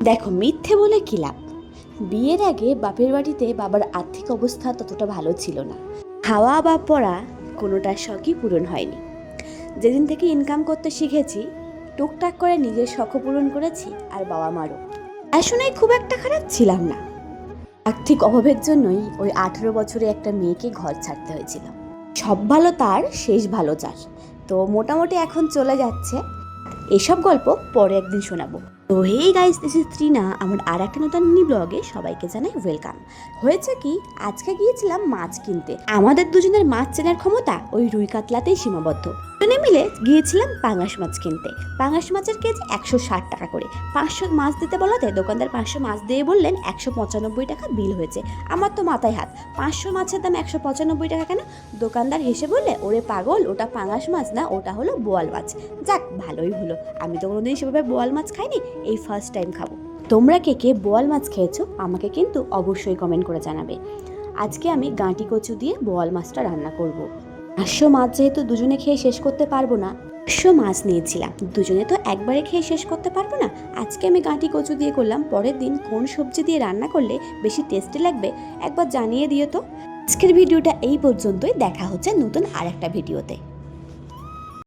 দেখো, মিথ্যে বলে কী লাভ? বিয়ের আগে বাপের বাড়িতে বাবার আর্থিক অবস্থা ততটা ভালো ছিল না। খাওয়া বা পড়া কোনোটার শখই পূরণ হয়নি। যেদিন থেকে ইনকাম করতে শিখেছি, টুকটাক করে নিজের শখও পূরণ করেছি, আর বাবা মারও। আসলেই খুব একটা খারাপ ছিলাম না। আর্থিক অভাবের জন্যই ওই 18 বছরে একটা মেয়েকে ঘর ছাড়তে হয়েছিল। সব ভালো তার, শেষ ভালো যার। তো মোটামুটি এখন চলে যাচ্ছে। এসব গল্প পরে একদিন শোনাবো। তো hey guys, this is Trina. আমার আর একটা নতুন মিনি ব্লগে সবাইকে জানাই ওয়েলকাম। হয়েছে কি, আজকে গিয়েছিলাম মাছ কিনতে। আমাদের দুজনের মাছ চেনার ক্ষমতা ওই রুই কাতলাতেই সীমাবদ্ধ। দুজনে মিলে গিয়েছিলাম পাঙাশ মাছ কিনতে। পাঙাশ মাছের কেজি 160 টাকা করে। 500 মাছ দিতে বলাতে দোকানদার 500 মাছ দিয়ে বললেন 195 টাকা বিল হয়েছে। আমার তো মাথায় হাত, 500 মাছের দাম 195 টাকা কেন? দোকানদার হেসে বললে, ওরে পাগল, ওটা পাঙাশ মাছ না, ওটা হলো বোয়াল মাছ। যাক, ভালোই হলো, আমি তো কোনোদিন সেভাবে বোয়াল মাছ খাইনি, এই ফার্স্ট টাইম খাবো। তোমরা কে কে বোয়াল মাছ খেয়েছো আমাকে কিন্তু অবশ্যই কমেন্ট করে জানাবে। আজকে আমি গাঁটি কচু দিয়ে বোয়াল মাছটা রান্না করব। 500 মাছ যেহেতু দুজনে খেয়ে শেষ করতে পারবো না, 500 মাছ নিয়েছিলাম, দুজনে তো একবারে খেয়ে শেষ করতে পারবো না। আজকে আমি গাঁটি কচু দিয়ে করলাম, পরের দিন কোন সবজি দিয়ে রান্না করলে বেশি টেস্টি লাগবে একবার জানিয়ে দিও তো। আজকের ভিডিওটা এই পর্যন্তই, দেখা হচ্ছে নতুন আর একটা ভিডিওতে।